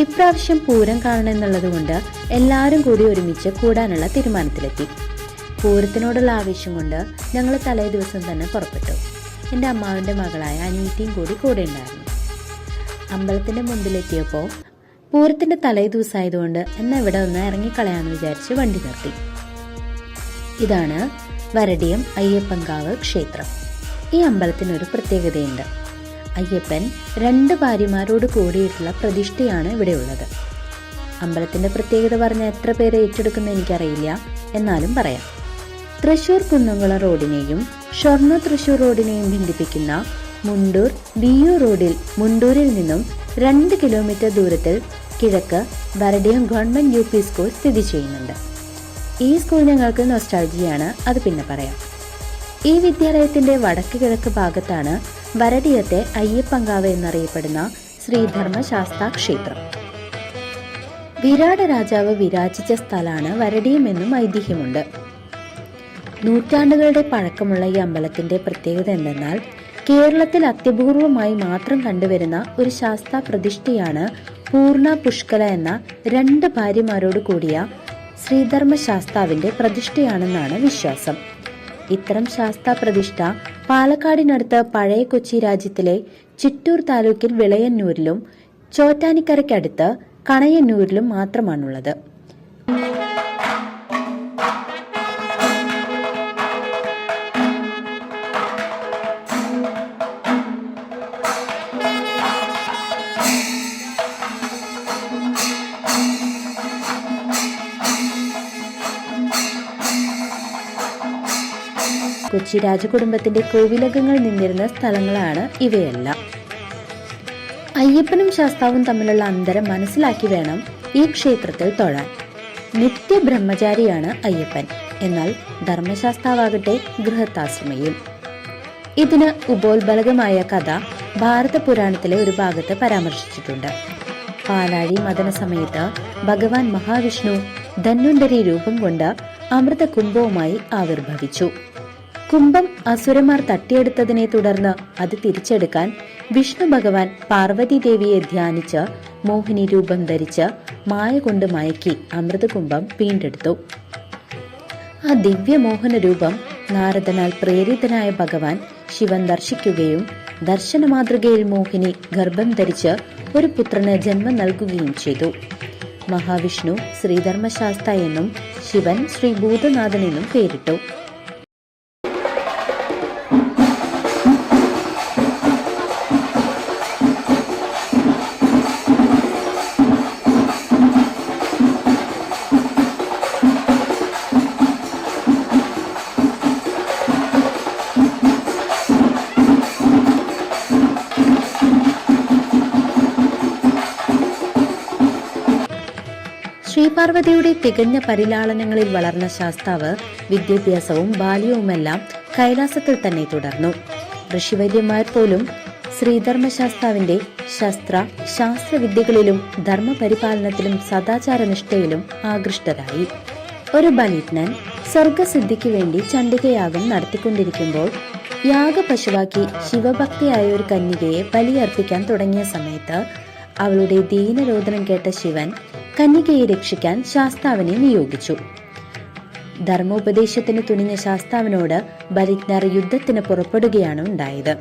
ഇപ്രാവശ്യം പൂരം കാണണമെന്നുള്ളത് കൊണ്ട് എല്ലാവരും കൂടി ഒരുമിച്ച് കൂടാനുള്ള തീരുമാനത്തിലെത്തി. പൂരത്തിനോടുള്ള ആവേശം കൊണ്ട് ഞങ്ങൾ തലേ ദിവസം തന്നെ പുറപ്പെട്ടു. എൻ്റെ അമ്മാവിൻ്റെ മകളായ അനീറ്റിയും കൂടെ ഉണ്ടായിരുന്നു. അമ്പലത്തിൻ്റെ മുമ്പിലെത്തിയപ്പോൾ പൂരത്തിൻ്റെ തലേ ദിവസമായതുകൊണ്ട് എന്നാൽ ഇവിടെ ഒന്ന് ഇറങ്ങിക്കളയാന്ന് വിചാരിച്ച് വണ്ടി നിർത്തി. ഇതാണ് വരടിയം അയ്യപ്പൻകാവ് ക്ഷേത്രം. ഈ അമ്പലത്തിനൊരു പ്രത്യേകതയുണ്ട്. അയ്യപ്പൻ 2 ഭാര്യമാരോട് കൂടിയിട്ടുള്ള പ്രതിഷ്ഠയാണ് ഇവിടെയുള്ളത്. അമ്പലത്തിന്റെ പ്രത്യേകത പറഞ്ഞാൽ എത്ര പേരെ ഏറ്റെടുക്കുന്ന എനിക്കറിയില്ല, എന്നാലും പറയാം. തൃശൂർ കുന്നംകുളം റോഡിനെയും ഷൊർണൂർ തൃശൂർ റോഡിനെയും ബന്ധിപ്പിക്കുന്ന മുണ്ടൂർ വിയൂർ റോഡിൽ മുണ്ടൂരിൽ നിന്നും 2 കിലോമീറ്റർ ദൂരത്തിൽ കിഴക്ക് വരടിയം ഗവൺമെന്റ് UP സ്കൂൾ സ്ഥിതി ചെയ്യുന്നുണ്ട്. ഈ സ്കൂൾ ഞങ്ങൾക്ക് നൊസ്റ്റാൾജിയാണ്, അത് പിന്നെ പറയാം. ഈ വിദ്യാലയത്തിന്റെ വടക്ക് കിഴക്ക് ഭാഗത്താണ് വരടിയത്തെ അയ്യപ്പൻകാവ് എന്നറിയപ്പെടുന്ന ശ്രീധർമ്മശാസ്താ ക്ഷേത്രം. വിരാട രാജാവ് വിരാജിച്ച സ്ഥലമാണ് വരടിയം എന്നും ഐതിഹ്യമുണ്ട്. നൂറ്റാണ്ടുകളുടെ പഴക്കമുള്ള ഈ അമ്പലത്തിന്റെ പ്രത്യേകത എന്തെന്നാൽ കേരളത്തിൽ അത്യപൂർവമായി മാത്രം കണ്ടുവരുന്ന ഒരു ശാസ്താ പ്രതിഷ്ഠയാണ് പൂർണ്ണ പുഷ്കല എന്ന 2 ഭാര്യമാരോട് കൂടിയ ശ്രീധർമ്മശാസ്താവിന്റെ പ്രതിഷ്ഠയാണെന്നാണ് വിശ്വാസം. ഇത്തരം ശാസ്താ പ്രതിഷ്ഠ പാലക്കാടിനടുത്ത് പഴയ കൊച്ചി രാജ്യത്തിലെ ചിറ്റൂർ താലൂക്കിൽ വിളയന്നൂരിലും ചോറ്റാനിക്കരയ്ക്കടുത്ത് കണയന്നൂരിലും മാത്രമാണുള്ളത്. കൊച്ചി രാജകുടുംബത്തിന്റെ കോവിലകങ്ങൾ നിന്നിരുന്ന സ്ഥലങ്ങളാണ് ഇവയെല്ലാം. അയ്യപ്പനും ശാസ്താവും തമ്മിലുള്ള അന്തരം മനസ്സിലാക്കി വേണം ഈ ക്ഷേത്രത്തിൽ തൊഴാൻ. നിത്യബ്രഹ്മചാരിയാണ് അയ്യപ്പൻ, എന്നാൽ ധർമ്മശാസ്താവാകട്ടെ ഗൃഹസ്ഥാശ്രമയും. ഇതിന് ഉപോത്ബലകമായ കഥ ഭാരത പുരാണത്തിലെ ഒരു ഭാഗത്ത് പരാമർശിച്ചിട്ടുണ്ട്. പാലാഴി മദന സമയത്ത് ഭഗവാൻ മഹാവിഷ്ണു ധന്വന്തരി രൂപം കൊണ്ട് അമൃത കുംഭവുമായി ആവിർഭവിച്ചു. കുംഭം അസുരന്മാർ തട്ടിയെടുത്തതിനെ തുടർന്ന് അത് തിരിച്ചെടുക്കാൻ വിഷ്ണു ഭഗവാൻ പാർവതി ദേവിയെ ധ്യാനിച്ച് മോഹിനി രൂപം ധരിച്ച് മായ കൊണ്ട് മയക്കി അമൃതകുംഭം വീണ്ടെടുത്തു. ആ ദിവ്യമോഹന രൂപം നാരദനാൽ പ്രേരിതനായ ഭഗവാൻ ശിവൻ ദർശിക്കുകയും ദർശന മാതൃകയിൽ മോഹിനി ഗർഭം ധരിച്ച് ഒരു പുത്രന് ജന്മം നൽകുകയും ചെയ്തു. മഹാവിഷ്ണു ശ്രീധർമ്മശാസ്ത എന്നും ശിവൻ ശ്രീ ഭൂതനാഥൻ എന്നും പേരിട്ടു. ശ്രീപാർവതിയുടെ തികഞ്ഞ പരിലാളനങ്ങളിൽ വളർന്ന ശാസ്താവ് വിദ്യാഭ്യാസവും ബാല്യവുമെല്ലാം കൈലാസത്തിൽ തന്നെ തുടർന്നു. ഋഷിവര്യന്മാർ പോലും ശ്രീധർമ്മശാസ്താവിന്റെ ശാസ്ത്രവിദ്യകളിലും ധർമ്മപരിപാലനത്തിലും സദാചാരനിഷ്ഠയിലും ആകൃഷ്ടരായി. ഒരു ബലിജ്ഞൻ സ്വർഗസിദ്ധിക്ക് വേണ്ടി ചണ്ഡികയാഗം നടത്തിക്കൊണ്ടിരിക്കുമ്പോൾ യാഗപശുവാക്കി ശിവഭക്തിയായ ഒരു കന്യകയെ ബലിയർപ്പിക്കാൻ തുടങ്ങിയ സമയത്ത് അവളുടെ ദീനരോധനം കേട്ട ശിവൻ കന്യകയെ രക്ഷിക്കാൻ ശാസ്താവിനെ നിയോഗിച്ചു. ധർമ്മോപദേശത്തിന് തുനിഞ്ഞ ശാസ്താവിനോട് ബലിജ്ഞർ യുദ്ധത്തിന് പുറപ്പെടുകയാണ് ഉണ്ടായത്.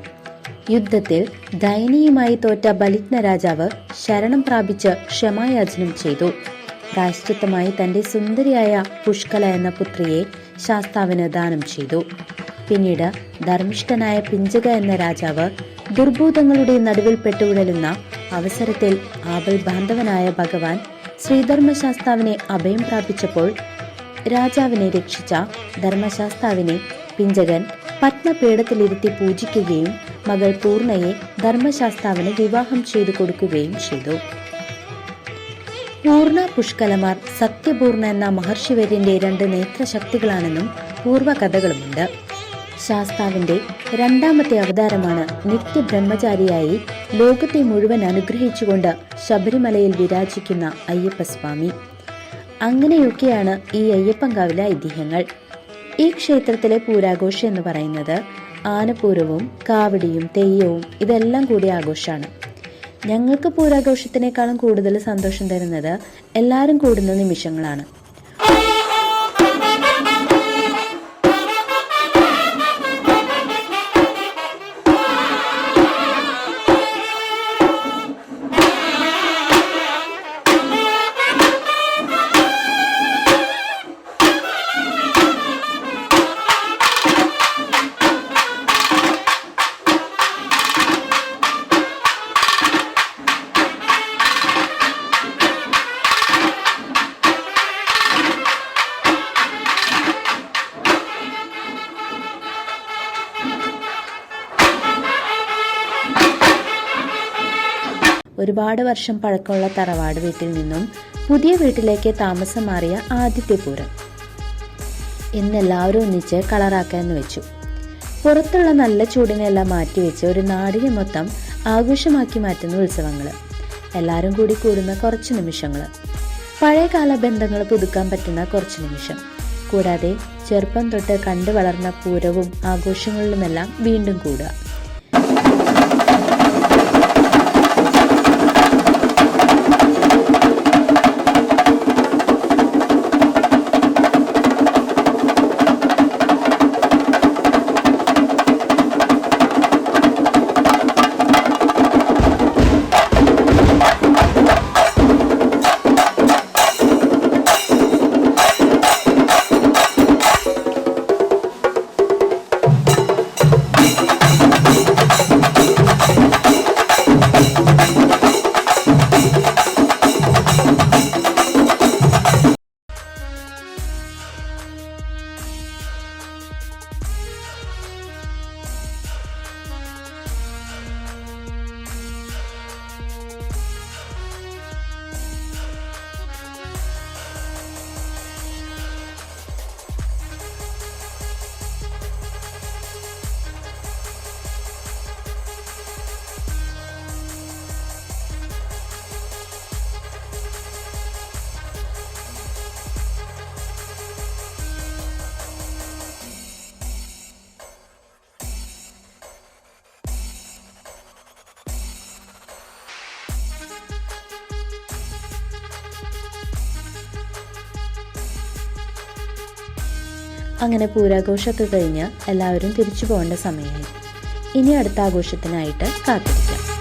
യുദ്ധത്തിൽ ദയനീയമായി തോറ്റ ബലിജ്ഞ രാജാവ് ശരണം പ്രാപിച്ച് ക്ഷമായാചനം ചെയ്തു. പ്രായശ്ചിത്തമായി തന്റെ സുന്ദരിയായ പുഷ്കല എന്ന പുത്രിയെ ശാസ്താവിന് ദാനം ചെയ്തു. പിന്നീട് ധർമ്മിഷ്ഠനായ പിഞ്ചക എന്ന രാജാവ് ദുർഭൂതങ്ങളുടെ നടുവിൽ പെട്ടുവിടലുന്ന അവസരത്തിൽ ആപൽ ബാന്ധവനായ ഭഗവാൻ ശ്രീധർമ്മശാസ്താവിനെ അഭയം പ്രാപിച്ചപ്പോൾ രാജാവിനെ രക്ഷിച്ച ധർമ്മശാസ്താവിനെ പിഞ്ചകൻ പത്മപീഠത്തിലിരുത്തി പൂജിക്കുകയും മകൾ പൂർണ്ണയെ ധർമ്മശാസ്താവിന് വിവാഹം ചെയ്തു കൊടുക്കുകയും ചെയ്തു. പൂർണ്ണ പുഷ്കലമാർ സത്യപൂർണ്ണ എന്ന മഹർഷിവര്യന്റെ 2 നേത്രശക്തികളാണെന്നും പൂർവ്വകഥകളുമുണ്ട്. ശാസ്താവിന്റെ 2ാമത്തെ അവതാരമാണ് നിത്യബ്രഹ്മചാരിയായി ലോകത്തെ മുഴുവൻ അനുഗ്രഹിച്ചുകൊണ്ട് ശബരിമലയിൽ വിരാജിക്കുന്ന അയ്യപ്പസ്വാമി. അങ്ങനെയൊക്കെയാണ് ഈ അയ്യപ്പൻകാവിലെ ഐതിഹ്യങ്ങൾ. ഈ ക്ഷേത്രത്തിലെ പൂരാഘോഷം എന്ന് പറയുന്നത് ആനപ്പൂരവും കാവടിയും തെയ്യവും ഇതെല്ലാം കൂടി ആഘോഷമാണ്. ഞങ്ങൾക്ക് പൂരാഘോഷത്തിനേക്കാളും കൂടുതൽ സന്തോഷം തരുന്നത് എല്ലാവരും കൂടുന്ന നിമിഷങ്ങളാണ്. ഒരുപാട് വർഷം പഴക്കമുള്ള തറവാട് വീട്ടിൽ നിന്നും പുതിയ വീട്ടിലേക്ക് താമസം മാറിയ ആദ്യത്തെ പൂരം. ഇന്ന് എല്ലാവരും ഒന്നിച്ച് കളറാക്കാന്ന് വെച്ചു. പുറത്തുള്ള നല്ല ചൂടിനെല്ലാം മാറ്റിവെച്ച് ഒരു നാടിനെ മൊത്തം ആഘോഷമാക്കി മാറ്റുന്ന ഉത്സവങ്ങൾ, എല്ലാവരും കൂടി കൂടുന്ന കുറച്ച് നിമിഷങ്ങൾ, പഴയകാല ബന്ധങ്ങൾ പുതുക്കാൻ പറ്റുന്ന കുറച്ച് നിമിഷം, കൂടാതെ ചെറുപ്പം തൊട്ട് കണ്ടു വളർന്ന പൂരവും ആഘോഷങ്ങളിലുമെല്ലാം വീണ്ടും കൂടുക. അങ്ങനെ പൂരാഘോഷമൊക്കെ കഴിഞ്ഞ് എല്ലാവരും തിരിച്ചു പോകേണ്ട സമയമായി. ഇനി അടുത്ത ആഘോഷത്തിനായിട്ട് കാത്തിരിക്കാം.